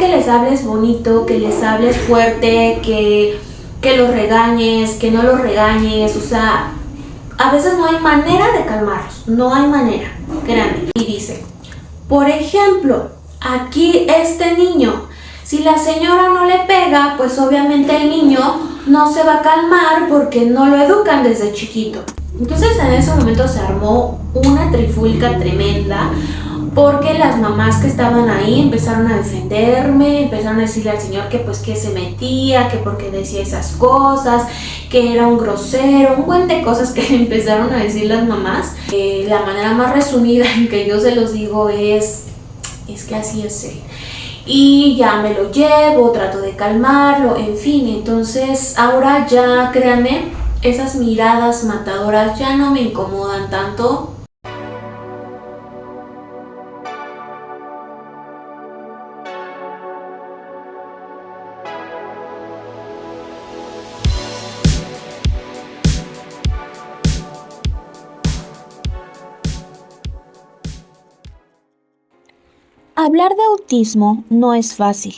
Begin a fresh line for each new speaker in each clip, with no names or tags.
que les hables bonito, que les hables fuerte, que los regañes, que no los regañes, o sea, a veces no hay manera de calmarlos, no hay manera, créanme. Y dice, por ejemplo, aquí este niño, si la señora no le pega, pues obviamente el niño no se va a calmar porque no lo educan desde chiquito. Entonces en ese momento se armó una trifulca tremenda porque las mamás que estaban ahí empezaron a defenderme, empezaron a decirle al señor que pues que se metía, que porque decía esas cosas, que era un grosero, un buen de cosas que empezaron a decir las mamás. La manera más resumida en que yo se los digo es que así es él. Y ya me lo llevo, trato de calmarlo, en fin, entonces ahora ya, créanme, esas miradas matadoras ya no me incomodan tanto.
Hablar de autismo no es fácil.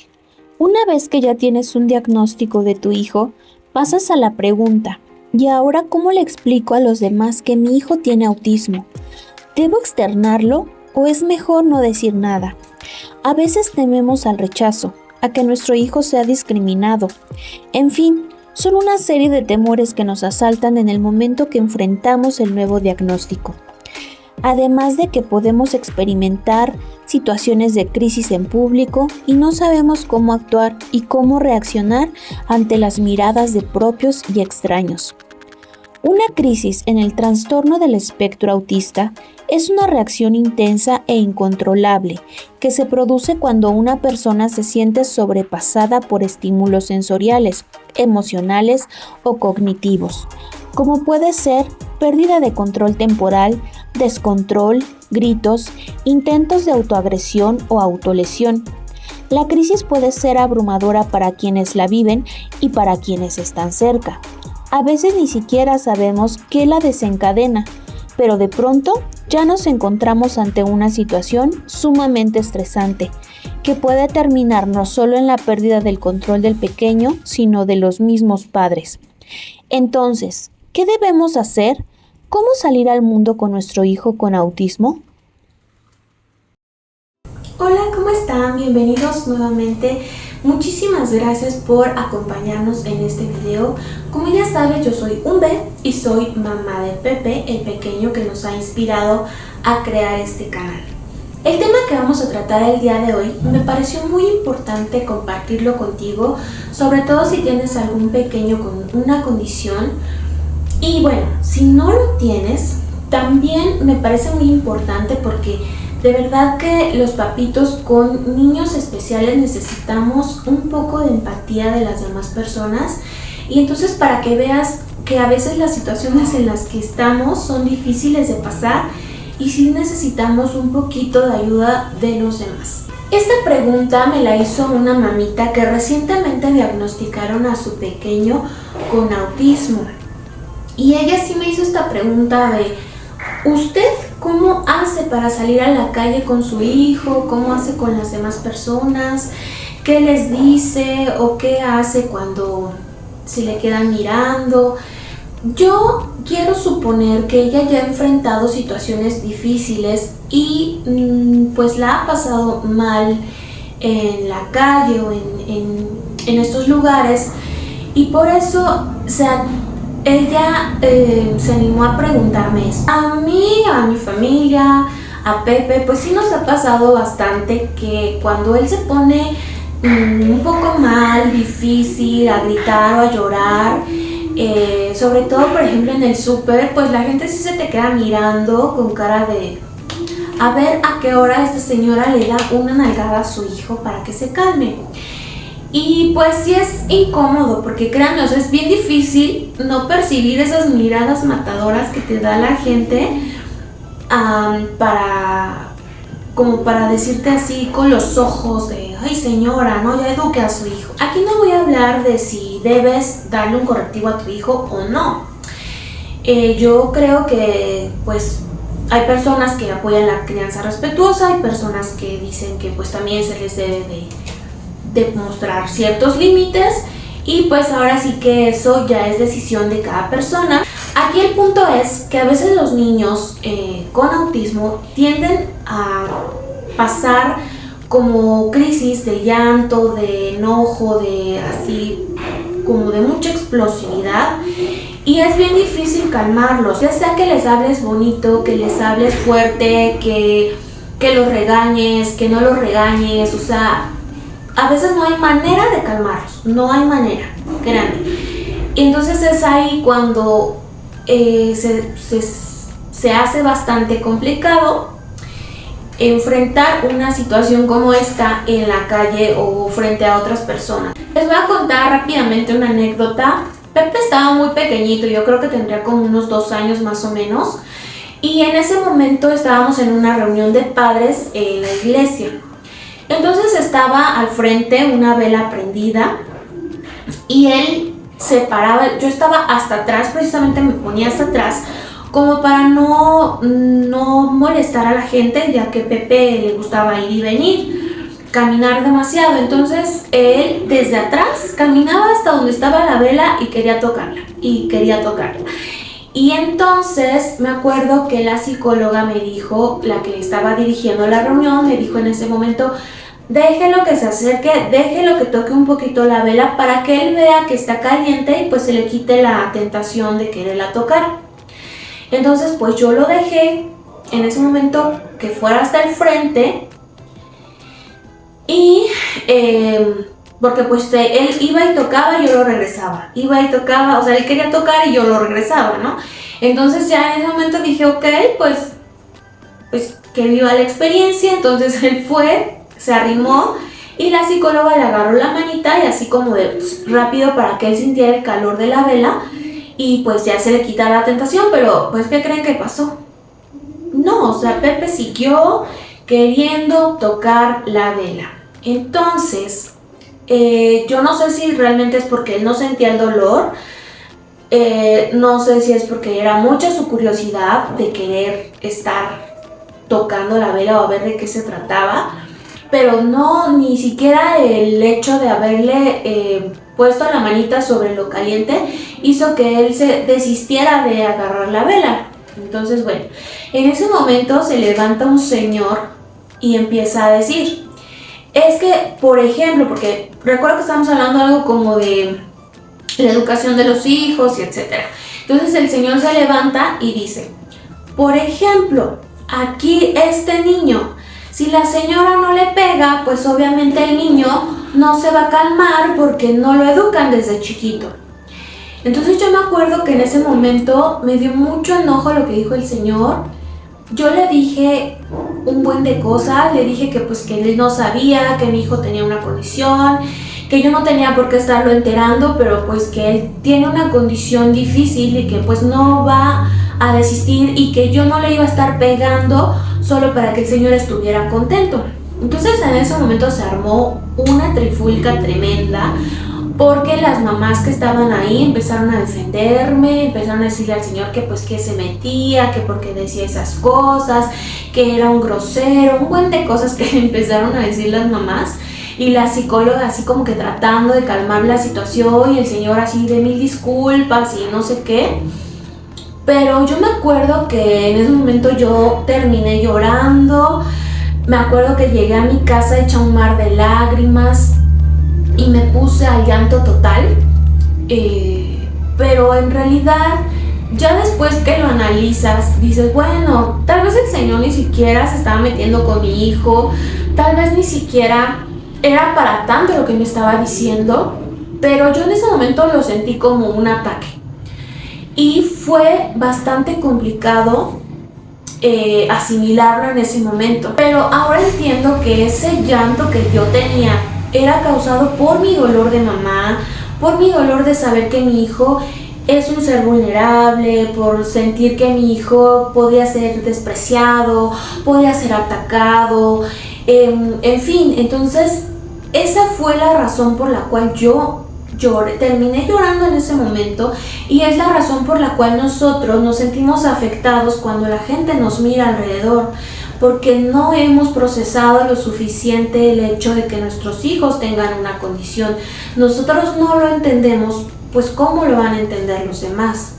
Una vez que ya tienes un diagnóstico de tu hijo, pasas a la pregunta, ¿y ahora cómo le explico a los demás que mi hijo tiene autismo? ¿Debo externarlo o es mejor no decir nada? A veces tememos al rechazo, a que nuestro hijo sea discriminado. En fin, son una serie de temores que nos asaltan en el momento que enfrentamos el nuevo diagnóstico. Además de que podemos experimentar situaciones de crisis en público y no sabemos cómo actuar y cómo reaccionar ante las miradas de propios y extraños. Una crisis en el trastorno del espectro autista es una reacción intensa e incontrolable que se produce cuando una persona se siente sobrepasada por estímulos sensoriales, emocionales o cognitivos, como puede ser pérdida de control temporal, descontrol, gritos, intentos de autoagresión o autolesión. La crisis puede ser abrumadora para quienes la viven y para quienes están cerca. A veces ni siquiera sabemos qué la desencadena, pero de pronto ya nos encontramos ante una situación sumamente estresante, que puede terminar no solo en la pérdida del control del pequeño, sino de los mismos padres. Entonces, ¿qué debemos hacer? ¿Cómo salir al mundo con nuestro hijo con autismo?
Hola, ¿cómo están? Bienvenidos nuevamente. Muchísimas gracias por acompañarnos en este video. Como ya sabes, yo soy Umbe y soy mamá de Pepe, el pequeño que nos ha inspirado a crear este canal. El tema que vamos a tratar el día de hoy me pareció muy importante compartirlo contigo, sobre todo si tienes algún pequeño con una condición. Y bueno, si no lo tienes, también me parece muy importante porque de verdad que los papitos con niños especiales necesitamos un poco de empatía de las demás personas. Y entonces para que veas que a veces las situaciones en las que estamos son difíciles de pasar y sí necesitamos un poquito de ayuda de los demás. Esta pregunta me la hizo una mamita que recientemente diagnosticaron a su pequeño con autismo. Y ella sí me hizo esta pregunta de, ¿usted cómo hace para salir a la calle con su hijo? ¿Cómo hace con las demás personas? ¿Qué les dice o qué hace cuando se le quedan mirando? Yo quiero suponer que ella ya ha enfrentado situaciones difíciles y pues la ha pasado mal en la calle o en estos lugares, y por eso ella se animó a preguntarme eso. A mí, a mi familia, a Pepe, pues sí nos ha pasado bastante que cuando él se pone un poco mal, difícil, a gritar o a llorar, sobre todo por ejemplo en el súper, pues la gente sí se te queda mirando con cara de a ver a qué hora esta señora le da una nalgada a su hijo para que se calme. Y pues sí es incómodo porque créanme, o sea, es bien difícil no percibir esas miradas matadoras que te da la gente como para decirte así con los ojos de ay señora, no, ya eduque a su hijo. Aquí no voy a hablar de si debes darle un correctivo a tu hijo o no. Yo creo que pues hay personas que apoyan la crianza respetuosa, hay personas que dicen que pues también se les debe demostrar ciertos límites y pues ahora sí que eso ya es decisión de cada persona. Aquí el punto es que a veces los niños con autismo tienden a pasar como crisis de llanto, de enojo, de así como de mucha explosividad, y es bien difícil calmarlos, ya sea que les hables bonito, que les hables fuerte, que los regañes, que no los regañes, o sea, a veces no hay manera de calmarlos, no hay manera, créanme. Y entonces es ahí cuando se hace bastante complicado enfrentar una situación como esta en la calle o frente a otras personas. Les voy a contar rápidamente una anécdota. Pepe estaba muy pequeñito, yo creo que tendría como unos 2 años más o menos, y en ese momento estábamos en una reunión de padres en la iglesia. Entonces estaba al frente una vela prendida y él se paraba, yo estaba hasta atrás, precisamente me ponía hasta atrás como para no molestar a la gente, ya que Pepe le gustaba ir y venir, caminar demasiado. Entonces él desde atrás caminaba hasta donde estaba la vela y quería tocarla, Y entonces me acuerdo que la psicóloga me dijo, la que estaba dirigiendo la reunión, me dijo en ese momento: déjelo que se acerque, déjelo que toque un poquito la vela para que él vea que está caliente y pues se le quite la tentación de quererla tocar. Entonces pues yo lo dejé en ese momento que fuera hasta el frente y porque pues él iba y tocaba y yo lo regresaba, iba y tocaba, o sea, él quería tocar y yo lo regresaba, ¿no? Entonces ya en ese momento dije, ok, pues que viva la experiencia. Entonces él fue, se arrimó y la psicóloga le agarró la manita y así como de rápido para que él sintiera el calor de la vela y pues ya se le quita la tentación. Pero pues ¿qué creen que pasó? No, o sea, Pepe siguió queriendo tocar la vela. Entonces yo no sé si realmente es porque él no sentía el dolor, no sé si es porque era mucha su curiosidad de querer estar tocando la vela o a ver de qué se trataba, pero no, ni siquiera el hecho de haberle puesto la manita sobre lo caliente hizo que él se desistiera de agarrar la vela. Entonces, bueno, en ese momento se levanta un señor y empieza a decir, es que, por ejemplo, porque recuerdo que estamos hablando algo como de la educación de los hijos y etcétera. Entonces el señor se levanta y dice, por ejemplo, aquí este niño, si la señora no le pega, pues obviamente el niño no se va a calmar porque no lo educan desde chiquito. Entonces yo me acuerdo que en ese momento me dio mucho enojo lo que dijo el señor. Yo le dije un buen de cosas, le dije que pues que él no sabía, que mi hijo tenía una condición, que yo no tenía por qué estarlo enterando, pero pues que él tiene una condición difícil y que pues no va a desistir y que yo no le iba a estar pegando solo para que el señor estuviera contento. Entonces en ese momento se armó una trifulca tremenda porque las mamás que estaban ahí empezaron a defenderme, empezaron a decirle al señor que pues que se metía, que porque decía esas cosas, que era un grosero, un buen de cosas que empezaron a decir las mamás. Y la psicóloga así como que tratando de calmar la situación y el señor así de mil disculpas y no sé qué. Pero yo me acuerdo que en ese momento yo terminé llorando, me acuerdo que llegué a mi casa hecha un mar de lágrimas y me puse al llanto total, pero en realidad ya después que lo analizas dices, bueno, tal vez el señor ni siquiera se estaba metiendo con mi hijo, tal vez ni siquiera era para tanto lo que me estaba diciendo, pero yo en ese momento lo sentí como un ataque y fue bastante complicado asimilarlo en ese momento. Pero ahora entiendo que ese llanto que yo tenía era causado por mi dolor de mamá, por mi dolor de saber que mi hijo es un ser vulnerable, por sentir que mi hijo podía ser despreciado, podía ser atacado, en fin. Entonces esa fue la razón por la cual yo terminé llorando en ese momento, y es la razón por la cual nosotros nos sentimos afectados cuando la gente nos mira alrededor, porque no hemos procesado lo suficiente el hecho de que nuestros hijos tengan una condición. Nosotros no lo entendemos, pues ¿cómo lo van a entender los demás?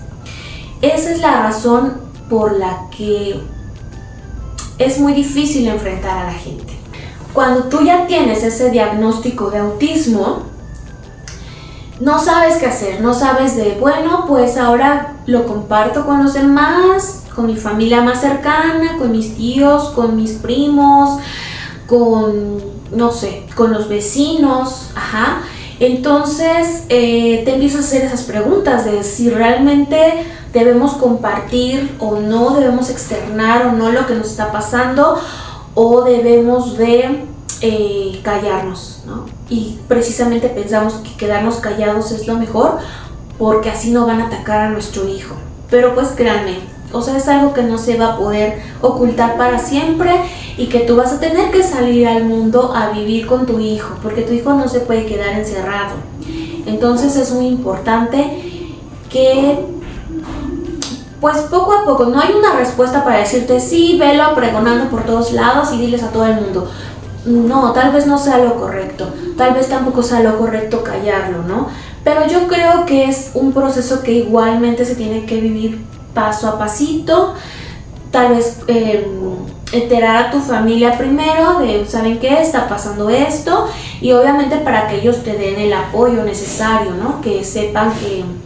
Esa es la razón por la que es muy difícil enfrentar a la gente. Cuando tú ya tienes ese diagnóstico de autismo, no sabes qué hacer, no sabes bueno, pues ahora lo comparto con los demás, con mi familia más cercana, con mis tíos, con mis primos, no sé, con los vecinos, Entonces te empiezas a hacer esas preguntas de si realmente debemos compartir o no, debemos externar o no lo que nos está pasando, o debemos de callarnos, ¿no? Y precisamente pensamos que quedarnos callados es lo mejor porque así no van a atacar a nuestro hijo. Pero pues créanme, o sea, es algo que no se va a poder ocultar para siempre y que tú vas a tener que salir al mundo a vivir con tu hijo, porque tu hijo no se puede quedar encerrado. Entonces es muy importante que pues poco a poco, no hay una respuesta para decirte sí, velo pregonando por todos lados y diles a todo el mundo. No, tal vez no sea lo correcto, tal vez tampoco sea lo correcto callarlo, ¿no? Pero yo creo que es un proceso que igualmente se tiene que vivir paso a pasito. Tal vez enterar a tu familia primero de, ¿saben qué? Está pasando esto, y obviamente para que ellos te den el apoyo necesario, ¿no? Que sepan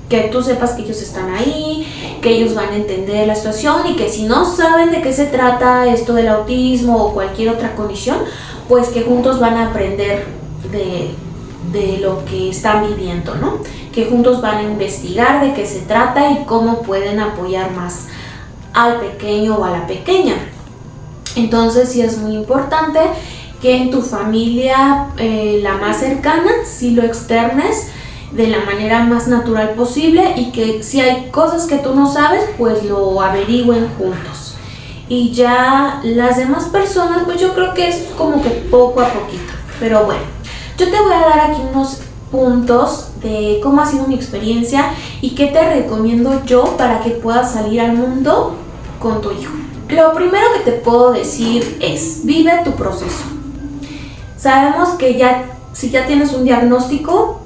que tú sepas que ellos están ahí, que ellos van a entender la situación y que si no saben de qué se trata esto del autismo o cualquier otra condición, pues que juntos van a aprender de lo que están viviendo, ¿no? Que juntos van a investigar de qué se trata y cómo pueden apoyar más al pequeño o a la pequeña. Entonces sí es muy importante que en tu familia, la más cercana, sí lo externes de la manera más natural posible, y que si hay cosas que tú no sabes, pues lo averigüen juntos. Y ya las demás personas, pues yo creo que es como que poco a poquito. Pero bueno, yo te voy a dar aquí unos puntos de cómo ha sido mi experiencia y qué te recomiendo yo para que puedas salir al mundo con tu hijo. Lo primero que te puedo decir es, vive tu proceso. Sabemos que si ya tienes un diagnóstico,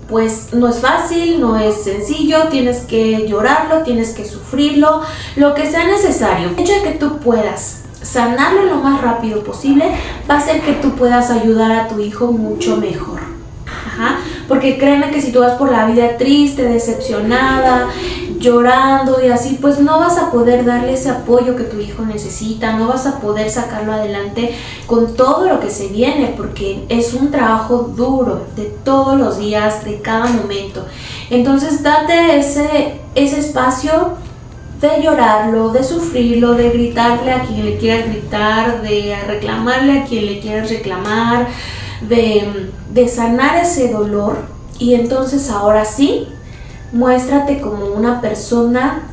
pues no es fácil, no es sencillo, tienes que llorarlo, tienes que sufrirlo, lo que sea necesario. El hecho de que tú puedas sanarlo lo más rápido posible va a hacer que tú puedas ayudar a tu hijo mucho mejor. Porque créeme que si tú vas por la vida triste, decepcionada, llorando y así, pues no vas a poder darle ese apoyo que tu hijo necesita, no vas a poder sacarlo adelante con todo lo que se viene, porque es un trabajo duro de todos los días, de cada momento. Entonces date ese espacio de llorarlo, de sufrirlo, de gritarle a quien le quieras gritar, de reclamarle a quien le quieras reclamar, de sanar ese dolor. Y entonces ahora sí, muéstrate como una persona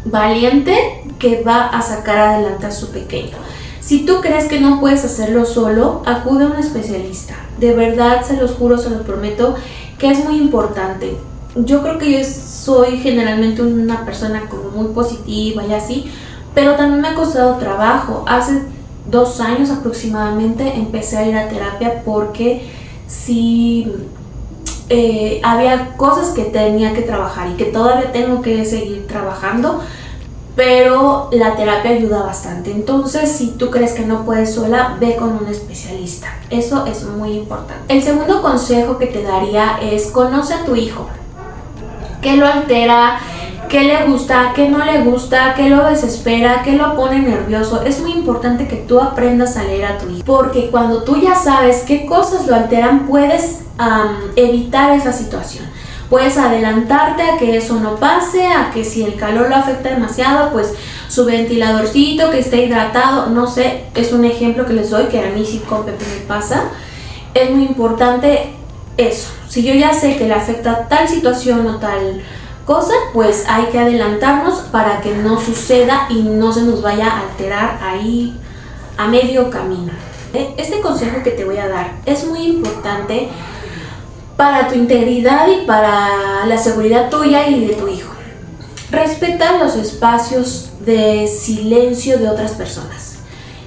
valiente que va a sacar adelante a su pequeño. Si tú crees que no puedes hacerlo solo, acude a un especialista. De verdad, se los juro, se los prometo, que es muy importante. Yo creo que yo soy generalmente una persona como muy positiva y así, pero también me ha costado trabajo. Hace 2 años aproximadamente empecé a ir a terapia porque sí había cosas que tenía que trabajar y que todavía tengo que seguir trabajando, pero la terapia ayuda bastante. Entonces, si tú crees que no puedes sola, ve con un especialista. Eso es muy importante. El segundo consejo que te daría es: conoce a tu hijo. ¿Qué lo altera? ¿Qué le gusta? ¿Qué no le gusta? ¿Qué lo desespera? ¿Qué lo pone nervioso? Es muy importante que tú aprendas a leer a tu hijo, porque cuando tú ya sabes qué cosas lo alteran, puedes evitar esa situación. Puedes adelantarte a que eso no pase, a que si el calor lo afecta demasiado, pues su ventiladorcito, que esté hidratado, no sé, es un ejemplo que les doy, que a mí sí con Pepe me pasa. Es muy importante eso. Si yo ya sé que le afecta tal situación o tal cosa, pues hay que adelantarnos para que no suceda y no se nos vaya a alterar ahí a medio camino. Este consejo que te voy a dar es muy importante para tu integridad y para la seguridad tuya y de tu hijo. Respeta los espacios de silencio de otras personas.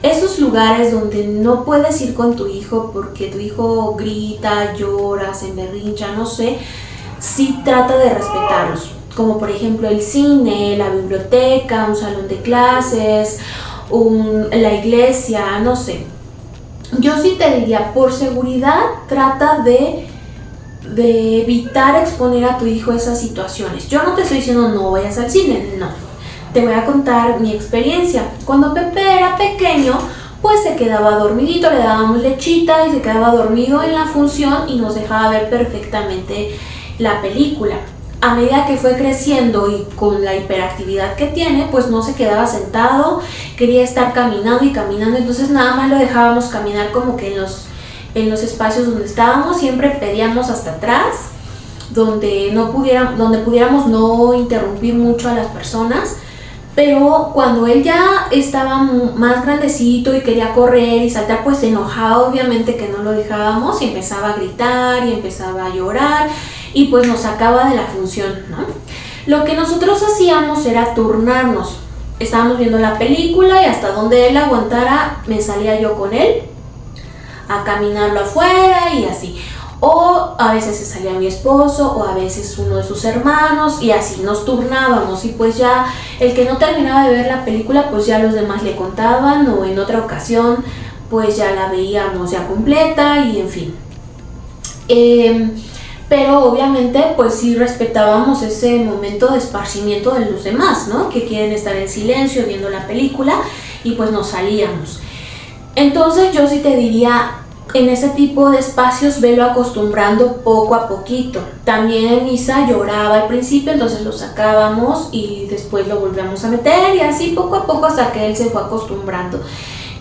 Esos lugares donde no puedes ir con tu hijo porque tu hijo grita, llora, se emberrincha, no sé, sí trata de respetarlos. Como por ejemplo el cine, la biblioteca, un salón de clases, la iglesia, no sé. Yo sí te diría, por seguridad, trata de evitar exponer a tu hijo a esas situaciones. Yo no te estoy diciendo no vayas al cine, no. Te voy a contar mi experiencia. Cuando Pepe era pequeño, pues se quedaba dormidito, le dábamos lechita y se quedaba dormido en la función y nos dejaba ver perfectamente la película. A medida que fue creciendo y con la hiperactividad que tiene, pues no se quedaba sentado, quería estar caminando y caminando, entonces nada más lo dejábamos caminar como que en los espacios donde estábamos, siempre pedíamos hasta atrás, donde pudiéramos no interrumpir mucho a las personas. Pero cuando él ya estaba más grandecito y quería correr y saltar, pues se enojaba obviamente que no lo dejábamos y empezaba a gritar y empezaba a llorar y pues nos sacaba de la función, ¿no? Lo que nosotros hacíamos era turnarnos. Estábamos viendo la película y hasta donde él aguantara me salía yo con él a caminarlo afuera y así. O a veces se salía mi esposo o a veces uno de sus hermanos y así nos turnábamos y pues ya el que no terminaba de ver la película pues ya los demás le contaban o en otra ocasión pues ya la veíamos ya completa y en fin. Pero obviamente pues sí respetábamos ese momento de esparcimiento de los demás, ¿no? Que quieren estar en silencio viendo la película y pues nos salíamos. Entonces yo sí te diría, en ese tipo de espacios velo acostumbrando poco a poquito. También en misa lloraba al principio, entonces lo sacábamos y después lo volvíamos a meter y así poco a poco hasta que él se fue acostumbrando.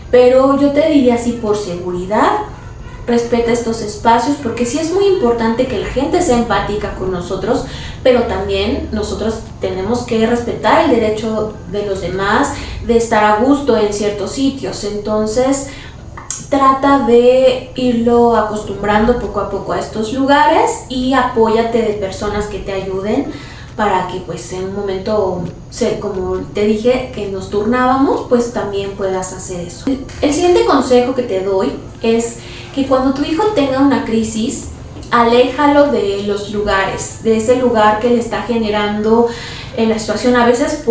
Pero yo te diría así por seguridad, respeta estos espacios porque sí es muy importante que la gente sea empática con nosotros, pero también nosotros tenemos que respetar el derecho de los demás de estar a gusto en ciertos sitios. Entonces trata de irlo acostumbrando poco a poco a estos lugares y apóyate de personas que te ayuden para que pues en un momento, como te dije, que nos turnábamos, pues también puedas hacer eso. El siguiente consejo que te doy es que cuando tu hijo tenga una crisis, aléjalo de los lugares, de ese lugar que le está generando la situación, a veces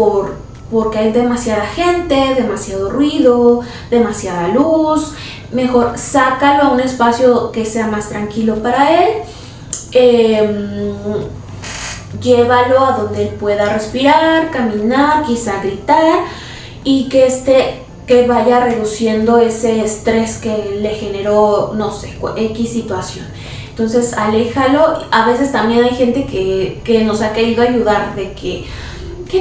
porque hay demasiada gente, demasiado ruido, demasiada luz. Mejor sácalo a un espacio que sea más tranquilo para él, llévalo a donde él pueda respirar, caminar, quizá gritar y que vaya reduciendo ese estrés que le generó, no sé, X situación. Entonces aléjalo. A veces también hay gente que nos ha querido ayudar de que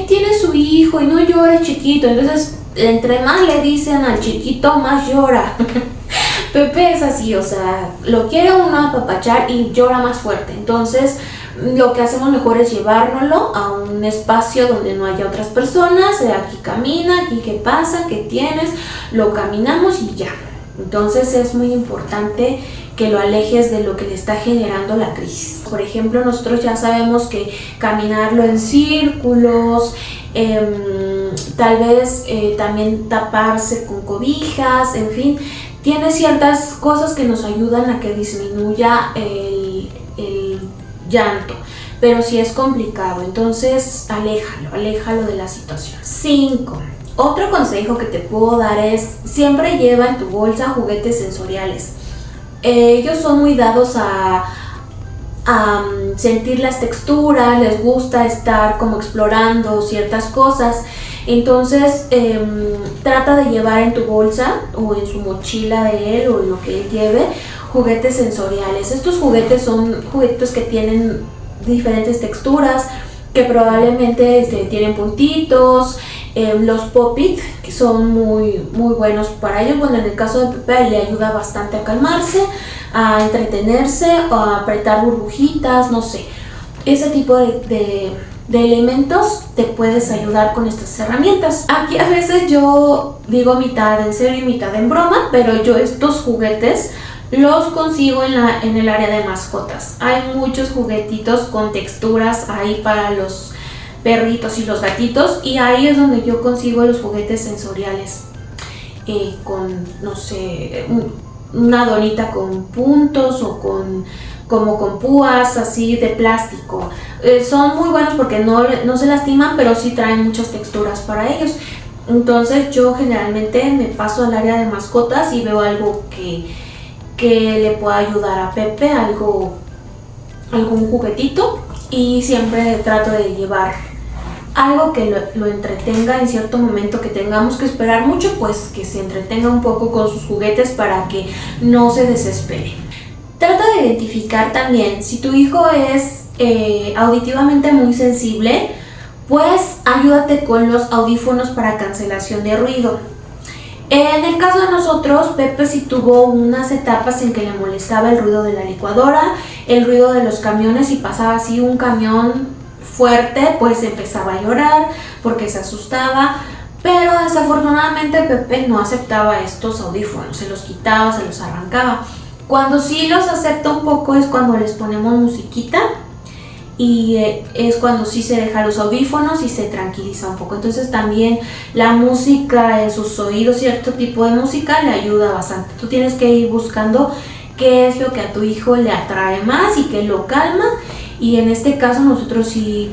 tiene su hijo y no llora chiquito, entonces entre más le dicen al chiquito más llora. Pepe es así, o sea, lo quiere uno apapachar y llora más fuerte. Entonces lo que hacemos mejor es llevárnoslo a un espacio donde no haya otras personas. Aquí camina, aquí qué pasa, qué tienes, lo caminamos y ya. Entonces es muy importante que lo alejes de lo que le está generando la crisis. Por ejemplo, nosotros ya sabemos que caminarlo en círculos, tal vez también taparse con cobijas, en fin, tiene ciertas cosas que nos ayudan a que disminuya el llanto, pero sí es complicado, entonces aléjalo de la situación. 5. Otro consejo que te puedo dar es, siempre lleva en tu bolsa juguetes sensoriales. Ellos son muy dados a sentir las texturas, les gusta estar como explorando ciertas cosas. Entonces trata de llevar en tu bolsa o en su mochila de él o en lo que él lleve juguetes sensoriales. Estos juguetes son juguetes que tienen diferentes texturas, que probablemente tienen puntitos. Los pop-it, que son muy buenos para ellos. Bueno, en el caso de Pepe le ayuda bastante a calmarse, a entretenerse, a apretar burbujitas, no sé. Ese tipo de elementos te puedes ayudar con estas herramientas. Aquí a veces yo digo mitad en serio y mitad en broma, pero yo estos juguetes los consigo en el área de mascotas. Hay muchos juguetitos con texturas ahí para los perritos y los gatitos, y ahí es donde yo consigo los juguetes sensoriales con, no sé, una donita con puntos o como con púas así de plástico. Son muy buenos porque no se lastiman, pero sí traen muchas texturas para ellos. Entonces yo generalmente me paso al área de mascotas y veo algo que le pueda ayudar a Pepe, algún juguetito, y siempre trato de llevar algo que lo entretenga en cierto momento que tengamos que esperar mucho, pues que se entretenga un poco con sus juguetes para que no se desespere. Trata de identificar también si tu hijo es auditivamente muy sensible, pues ayúdate con los audífonos para cancelación de ruido. En el caso de nosotros, Pepe sí tuvo unas etapas en que le molestaba el ruido de la licuadora, el ruido de los camiones, y pasaba así un camión fuerte, pues empezaba a llorar porque se asustaba, pero desafortunadamente Pepe no aceptaba estos audífonos, se los quitaba, se los arrancaba. Cuando sí los acepta un poco es cuando les ponemos musiquita, y es cuando sí se deja los audífonos y se tranquiliza un poco. Entonces también la música en sus oídos, cierto tipo de música, le ayuda bastante. Tú tienes que ir buscando qué es lo que a tu hijo le atrae más y qué lo calma, y en este caso nosotros sí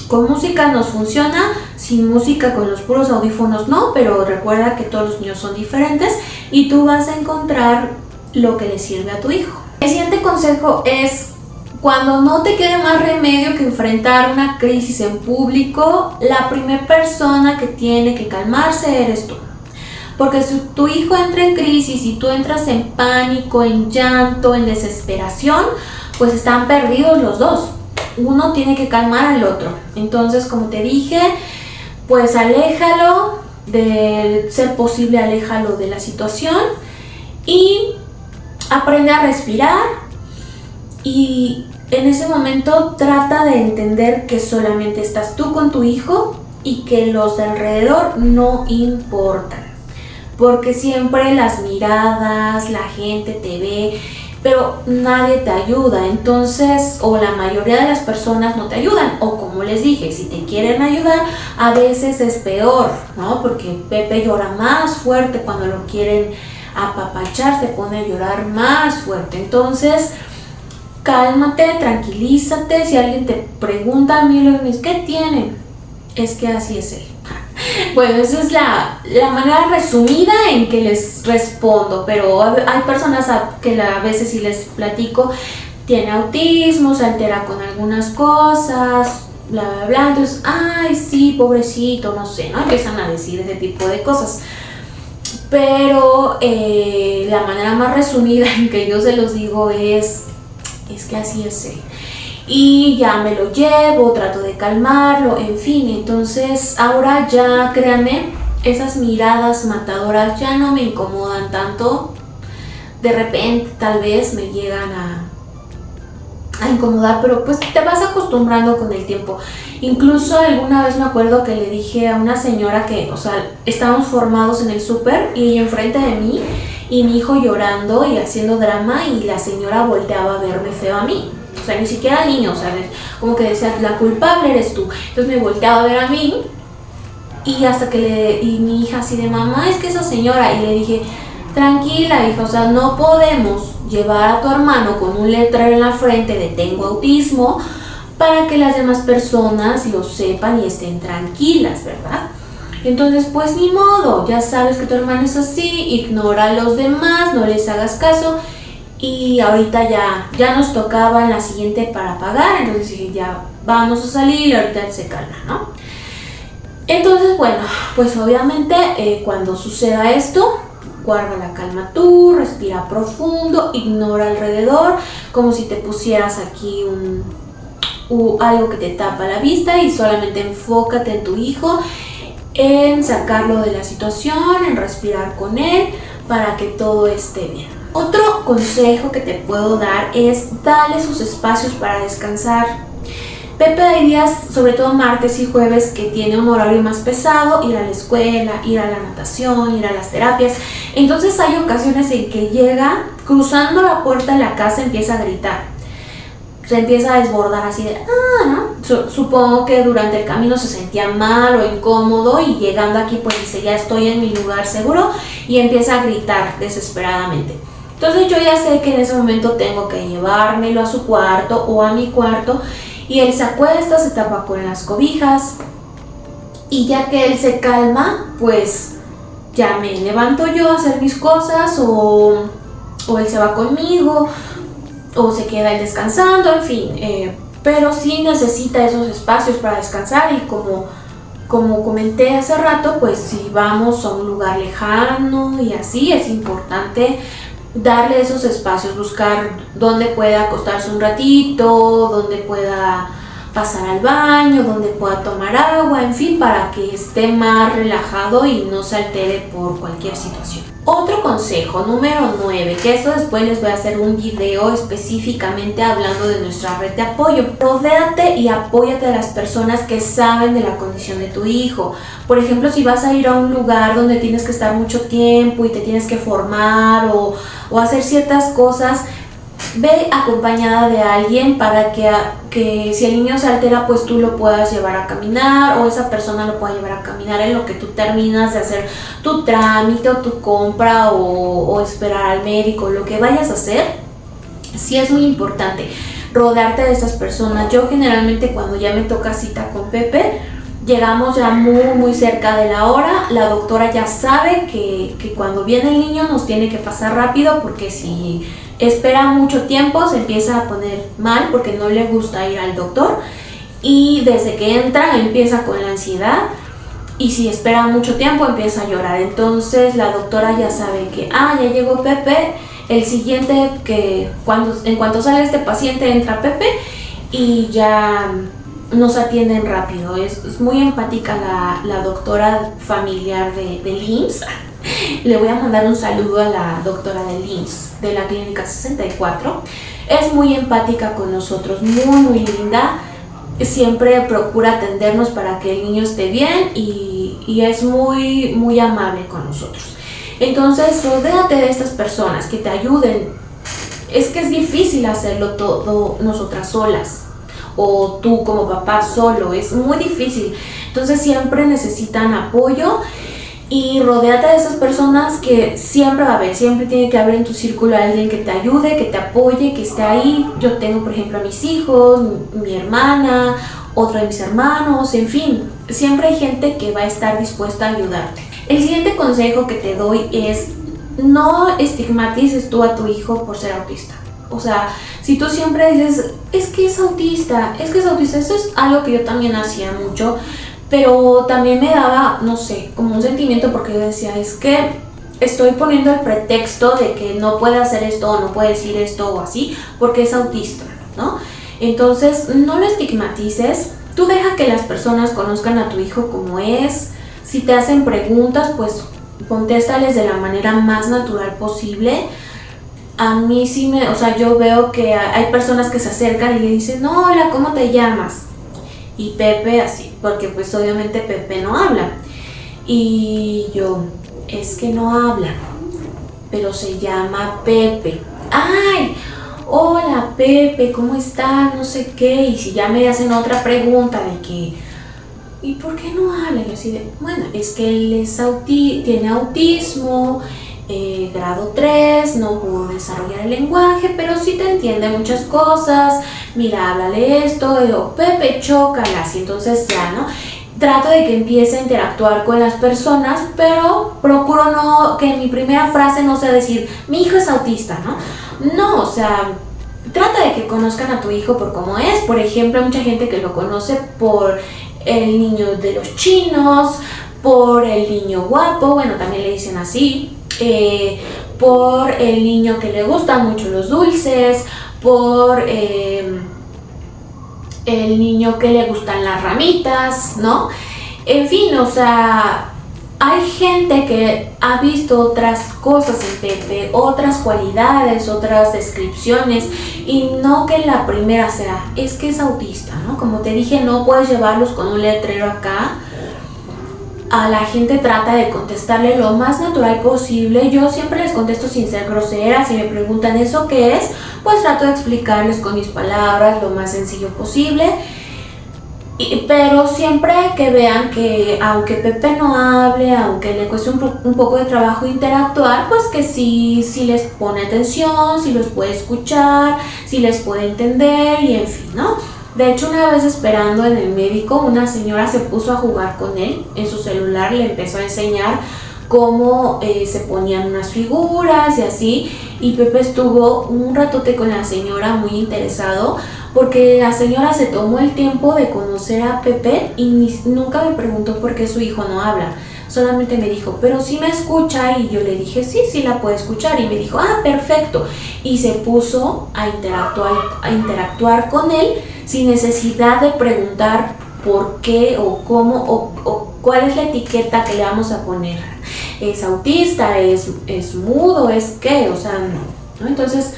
con música nos funciona, sin música con los puros audífonos no, pero recuerda que todos los niños son diferentes y tú vas a encontrar lo que le sirve a tu hijo. El siguiente consejo es: cuando no te quede más remedio que enfrentar una crisis en público, la primera persona que tiene que calmarse eres tú. Porque si tu hijo entra en crisis y tú entras en pánico, en llanto, en desesperación, pues están perdidos los dos. Uno tiene que calmar al otro. Entonces, como te dije, pues aléjalo, de ser posible, aléjalo de la situación y aprende a respirar. Y en ese momento trata de entender que solamente estás tú con tu hijo y que los de alrededor no importan, porque siempre las miradas, la gente te ve, pero nadie te ayuda. Entonces, o la mayoría de las personas no te ayudan, o como les dije, si te quieren ayudar, a veces es peor, ¿no? Porque Pepe llora más fuerte cuando lo quieren apapachar, se pone a llorar más fuerte. Entonces, cálmate, tranquilízate. Si alguien te pregunta, a mí lo que es, ¿qué tiene? Es que así es él. Bueno, esa es la manera resumida en que les respondo, pero hay personas que a veces si les platico, tiene autismo, se altera con algunas cosas, bla, bla, bla. Entonces, ay, sí, pobrecito, no sé, ¿no? Empiezan a decir ese tipo de cosas. Pero la manera más resumida en que yo se los digo es que así es él. Y ya me lo llevo, trato de calmarlo, en fin. Entonces ahora ya, créanme, esas miradas matadoras ya no me incomodan tanto. De repente tal vez me llegan a incomodar, pero pues te vas acostumbrando con el tiempo. Incluso alguna vez me acuerdo que le dije a una señora que, o sea, estábamos formados en el súper y ella enfrente de mí y mi hijo llorando y haciendo drama, y la señora volteaba a verme feo a mí. O sea, ni siquiera al niño, o sea, como que decía, la culpable eres tú. Entonces me volteaba a ver a mí, y hasta que y mi hija así de, mamá, es que esa señora, y le dije, tranquila hija, o sea, no podemos llevar a tu hermano con un letrero en la frente de tengo autismo para que las demás personas lo sepan y estén tranquilas, ¿verdad? Entonces, pues ni modo, ya sabes que tu hermano es así, ignora a los demás, no les hagas caso. Y ahorita ya nos tocaba en la siguiente para pagar, entonces dije, ya vamos a salir y ahorita se calma, ¿no? Entonces, bueno, pues obviamente cuando suceda esto, guarda la calma tú, respira profundo, ignora alrededor, como si te pusieras aquí algo que te tapa la vista, y solamente enfócate en tu hijo, en sacarlo de la situación, en respirar con él para que todo esté bien. Otro consejo que te puedo dar es darle sus espacios para descansar. Pepe hay días, sobre todo martes y jueves, que tiene un horario más pesado, ir a la escuela, ir a la natación, ir a las terapias. Entonces hay ocasiones en que llega, cruzando la puerta de la casa, empieza a gritar. se empieza a desbordar así de, ¿no? Supongo que durante el camino se sentía mal o incómodo y llegando aquí pues dice, ya estoy en mi lugar seguro y empieza a gritar desesperadamente. Entonces yo ya sé que en ese momento tengo que llevármelo a su cuarto o a mi cuarto y él se acuesta, se tapa con las cobijas y ya que él se calma, pues ya me levanto yo a hacer mis cosas o él se va conmigo o se queda él descansando, en fin, pero sí necesita esos espacios para descansar y como comenté hace rato, pues si vamos a un lugar lejano y así es importante darle esos espacios, buscar donde pueda acostarse un ratito, donde pueda pasar al baño, donde pueda tomar agua, en fin, para que esté más relajado y no se altere por cualquier situación. Otro consejo, número 9, que esto después les voy a hacer un video específicamente hablando de nuestra red de apoyo. Rodéate y apóyate de las personas que saben de la condición de tu hijo. Por ejemplo, si vas a ir a un lugar donde tienes que estar mucho tiempo y te tienes que formar o hacer ciertas cosas, ve acompañada de alguien para que si el niño se altera, pues tú lo puedas llevar a caminar o esa persona lo pueda llevar a caminar en lo que tú terminas de hacer tu trámite o tu compra o esperar al médico, lo que vayas a hacer. Sí es muy importante rodearte de esas personas. Yo generalmente cuando ya me toca cita con Pepe, llegamos ya muy cerca de la hora. La doctora ya sabe que cuando viene el niño nos tiene que pasar rápido porque si espera mucho tiempo se empieza a poner mal porque no le gusta ir al doctor y desde que entra empieza con la ansiedad y si espera mucho tiempo empieza a llorar. Entonces la doctora ya sabe que ya llegó Pepe, el siguiente en cuanto sale este paciente entra Pepe y ya nos atienden rápido. Es muy empática la doctora familiar del IMSS. Le voy a mandar un saludo a la doctora del IMSS de la Clínica 64. Es muy empática con nosotros, muy linda. Siempre procura atendernos para que el niño esté bien y es muy amable con nosotros. Entonces, rodéate de estas personas que te ayuden. Es que es difícil hacerlo todo nosotras solas o tú como papá solo, es muy difícil. Entonces siempre necesitan apoyo y rodéate de esas personas que siempre va a haber, siempre tiene que haber en tu círculo alguien que te ayude, que te apoye, que esté ahí. Yo tengo por ejemplo a mis hijos, mi hermana, otro de mis hermanos, en fin, siempre hay gente que va a estar dispuesta a ayudarte. El siguiente consejo que te doy es no estigmatices tú a tu hijo por ser autista. O sea, si tú siempre dices, es que es autista, eso es algo que yo también hacía mucho, pero también me daba, no sé, como un sentimiento porque yo decía, es que estoy poniendo el pretexto de que no puede hacer esto o no puede decir esto o así, porque es autista, ¿no? Entonces, no lo estigmatices, tú deja que las personas conozcan a tu hijo como es. Si te hacen preguntas, pues contéstales de la manera más natural posible. A mí sí yo veo que hay personas que se acercan y le dicen, no, hola, ¿cómo te llamas? Y Pepe así, porque pues obviamente Pepe no habla. Y yo, es que no habla, pero se llama Pepe. ¡Ay! Hola Pepe, ¿cómo estás? No sé qué. Y si ya me hacen otra pregunta de que, ¿y por qué no habla? Y así de, bueno, es que él tiene autismo, grado 3, no pudo desarrollar el lenguaje, pero sí te entiende muchas cosas. Mira, háblale esto, o Pepe, chócalas. Y entonces ya, ¿no? Trato de que empiece a interactuar con las personas, pero procuro que mi primera frase no sea decir, mi hijo es autista, ¿no? No, o sea, trata de que conozcan a tu hijo por cómo es. Por ejemplo, hay mucha gente que lo conoce por el niño de los chinos, por el niño guapo, bueno, también le dicen así, por el niño que le gustan mucho los dulces, por el niño que le gustan las ramitas, ¿no? En fin, o sea, hay gente que ha visto otras cosas en Pepe, otras cualidades, otras descripciones, y no que la primera sea, es que es autista, ¿no? Como te dije, no puedes llevarlos con un letrero acá a la gente trata de contestarle lo más natural posible. Yo siempre les contesto sin ser grosera. Si me preguntan eso qué es, pues trato de explicarles con mis palabras lo más sencillo posible. Pero siempre que vean que aunque Pepe no hable, aunque le cueste un poco de trabajo interactuar, pues que sí les pone atención, sí los puede escuchar, sí les puede entender y en fin, ¿no? De hecho, una vez esperando en el médico, una señora se puso a jugar con él en su celular, le empezó a enseñar cómo se ponían unas figuras y así, y Pepe estuvo un ratote con la señora muy interesado, porque la señora se tomó el tiempo de conocer a Pepe y nunca me preguntó por qué su hijo no habla. Solamente me dijo, pero sí me escucha, y yo le dije, sí la puede escuchar, y me dijo, perfecto, y se puso a interactuar con él sin necesidad de preguntar por qué o cómo o cuál es la etiqueta que le vamos a poner. ¿Es autista? ¿Es mudo? ¿Es qué? O sea, no. Entonces,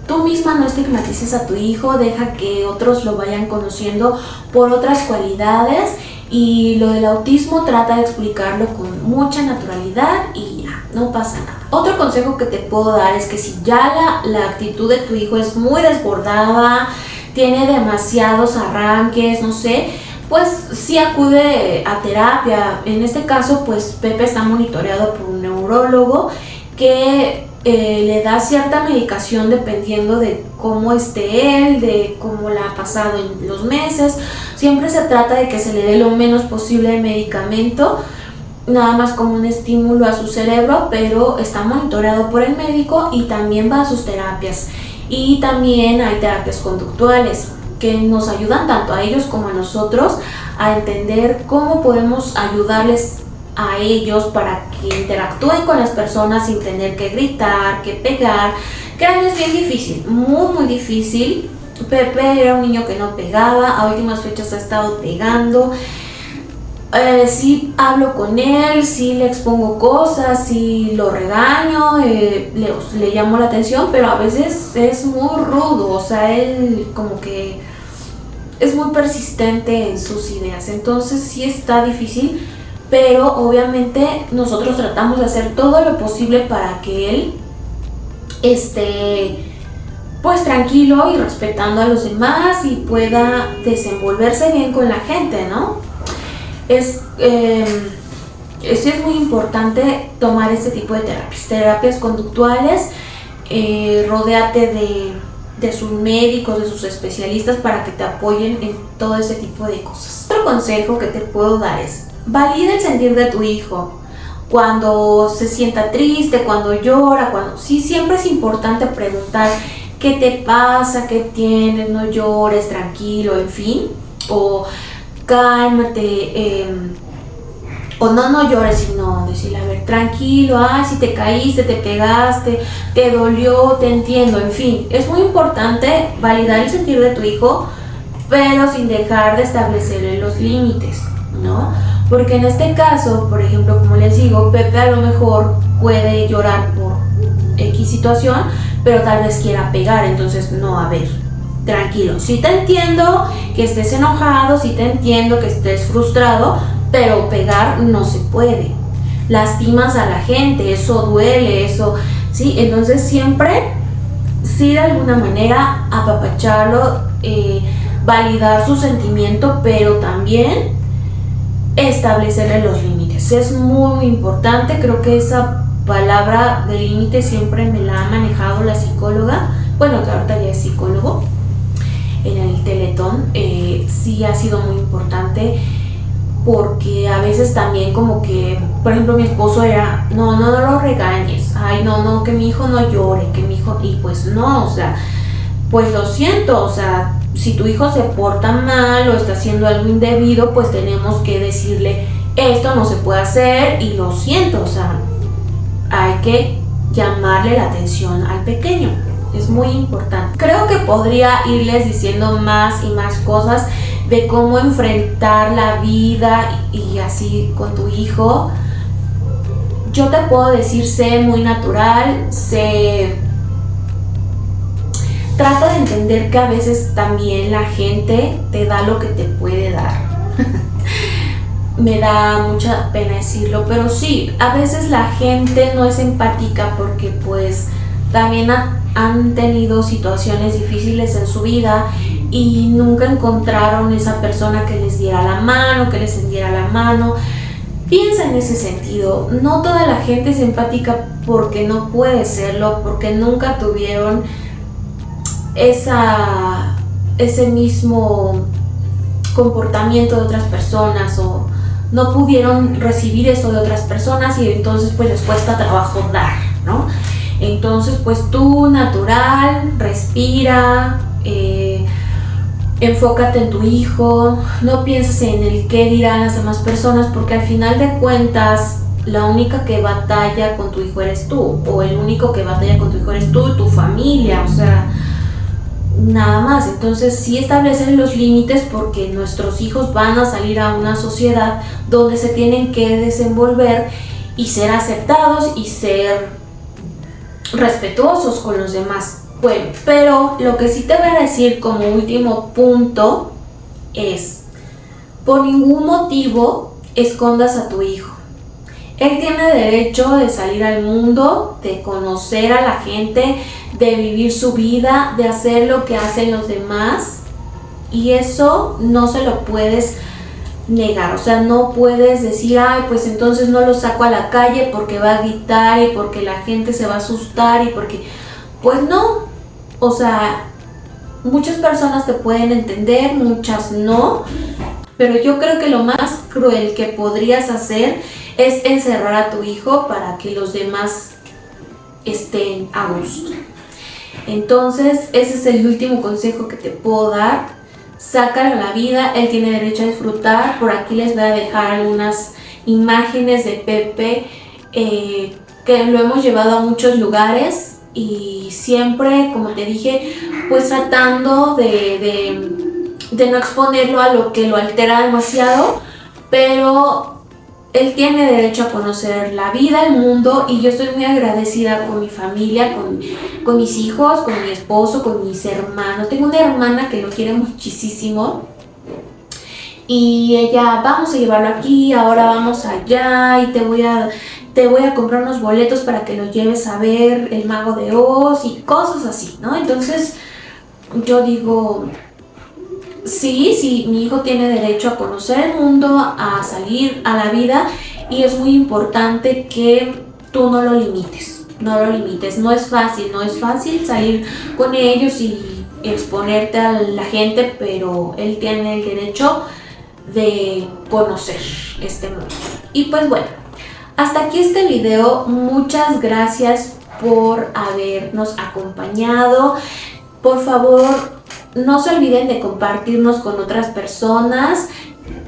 tú misma no estigmatices a tu hijo, deja que otros lo vayan conociendo por otras cualidades, y lo del autismo trata de explicarlo con mucha naturalidad y ya, no pasa nada. Otro consejo que te puedo dar es que si ya la actitud de tu hijo es muy desbordada, tiene demasiados arranques, no sé, pues sí acude a terapia. En este caso, pues Pepe está monitoreado por un neurólogo que le da cierta medicación dependiendo de cómo esté él, de cómo la ha pasado en los meses. Siempre se trata de que se le dé lo menos posible de medicamento, nada más como un estímulo a su cerebro, pero está monitoreado por el médico y también va a sus terapias. Y también hay terapias conductuales que nos ayudan tanto a ellos como a nosotros a entender cómo podemos ayudarles a ellos para que interactúen con las personas sin tener que gritar, que pegar, que es bien difícil, muy difícil. Pepe era un niño que no pegaba, a últimas fechas ha estado pegando. Sí hablo con él, sí le expongo cosas, sí lo regaño, le llamo la atención, pero a veces es muy rudo, o sea, él como que es muy persistente en sus ideas, entonces sí está difícil, pero obviamente nosotros tratamos de hacer todo lo posible para que él esté pues tranquilo y respetando a los demás y pueda desenvolverse bien con la gente, ¿no? Es muy importante tomar este tipo de terapias conductuales. Rodéate de sus médicos, de sus especialistas para que te apoyen en todo ese tipo de cosas. Otro consejo que te puedo dar es: valida el sentir de tu hijo. Cuando se sienta triste, cuando llora, sí, siempre es importante preguntar qué te pasa, qué tienes, no llores, tranquilo, en fin, o cálmate, o no llores, sino decirle, a ver, tranquilo, si te caíste, te pegaste, te dolió, te entiendo, en fin. Es muy importante validar el sentir de tu hijo, pero sin dejar de establecerle los límites, ¿no? Porque en este caso, por ejemplo, como les digo, Pepe a lo mejor puede llorar por X situación, pero tal vez quiera pegar, entonces no, a ver, tranquilo, sí te entiendo que estés enojado, sí te entiendo que estés frustrado, pero pegar no se puede, lastimas a la gente, eso duele, eso, sí, entonces siempre, sí, de alguna manera apapacharlo, validar su sentimiento, pero también establecerle los límites. Es muy importante, creo que esa palabra de límite siempre me la ha manejado la psicóloga, bueno, que ahorita ya es psicólogo, en el Teletón. Sí ha sido muy importante, porque a veces también como que, por ejemplo, mi esposo era, no lo regañes, no, que mi hijo no llore, que mi hijo, y pues no, o sea, pues lo siento, o sea, si tu hijo se porta mal o está haciendo algo indebido, pues tenemos que decirle, esto no se puede hacer y lo siento, o sea, hay que llamarle la atención al pequeño. Es muy importante. Creo que podría irles diciendo más y más cosas de cómo enfrentar la vida y así con tu hijo. Yo te puedo decir, sé muy natural, trata de entender que a veces también la gente te da lo que te puede dar. me da mucha pena decirlo, pero sí, a veces la gente no es empática porque pues también han tenido situaciones difíciles en su vida y nunca encontraron esa persona que les diera la mano, que les tendiera la mano. Piensa en ese sentido, no toda la gente es empática porque no puede serlo, porque nunca tuvieron ese mismo comportamiento de otras personas o no pudieron recibir eso de otras personas y entonces pues les cuesta trabajo dar, ¿no? Entonces pues tú natural, respira, enfócate en tu hijo, no pienses en el qué dirán las demás personas porque al final de cuentas la única que batalla con tu hijo eres tú o el único que batalla con tu hijo eres tú y tu familia, o sea, nada más. Entonces sí establecen los límites porque nuestros hijos van a salir a una sociedad donde se tienen que desenvolver y ser aceptados y ser respetuosos con los demás. Bueno, pero lo que sí te voy a decir como último punto es, por ningún motivo escondas a tu hijo. Él tiene derecho de salir al mundo, de conocer a la gente, de vivir su vida, de hacer lo que hacen los demás y eso no se lo puedes negar, o sea, no puedes decir, ay, pues entonces no lo saco a la calle porque va a gritar y porque la gente se va a asustar y porque, pues no, o sea, muchas personas te pueden entender, muchas no, pero yo creo que lo más cruel que podrías hacer es encerrar a tu hijo para que los demás estén a gusto. Entonces, ese es el último consejo que te puedo dar. Sácalo a la vida, él tiene derecho a disfrutar. Por aquí les voy a dejar algunas imágenes de Pepe que lo hemos llevado a muchos lugares y siempre, como te dije, pues tratando de no exponerlo a lo que lo altera demasiado, pero él tiene derecho a conocer la vida, el mundo, y yo estoy muy agradecida con mi familia, con mis hijos, con mi esposo, con mis hermanos. Tengo una hermana que lo quiere muchísimo y ella, vamos a llevarlo aquí, ahora vamos allá y te voy a comprar unos boletos para que lo lleves a ver el Mago de Oz y cosas así, ¿no? Entonces yo digo, sí, mi hijo tiene derecho a conocer el mundo, a salir a la vida y es muy importante que tú no lo limites, no es fácil salir con ellos y exponerte a la gente, pero él tiene el derecho de conocer este mundo. Y pues bueno, hasta aquí este video, muchas gracias por habernos acompañado, por favor, no se olviden de compartirnos con otras personas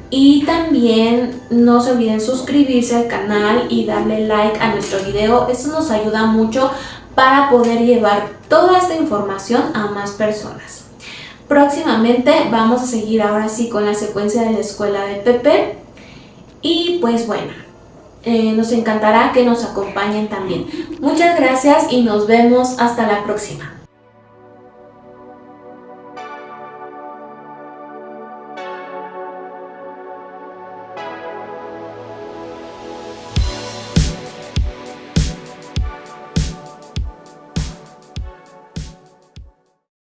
y también no se olviden suscribirse al canal y darle like a nuestro video. Eso nos ayuda mucho para poder llevar toda esta información a más personas. Próximamente vamos a seguir ahora sí con la secuencia de la escuela de Pepe y pues bueno, nos encantará que nos acompañen también. Muchas gracias y nos vemos hasta la próxima.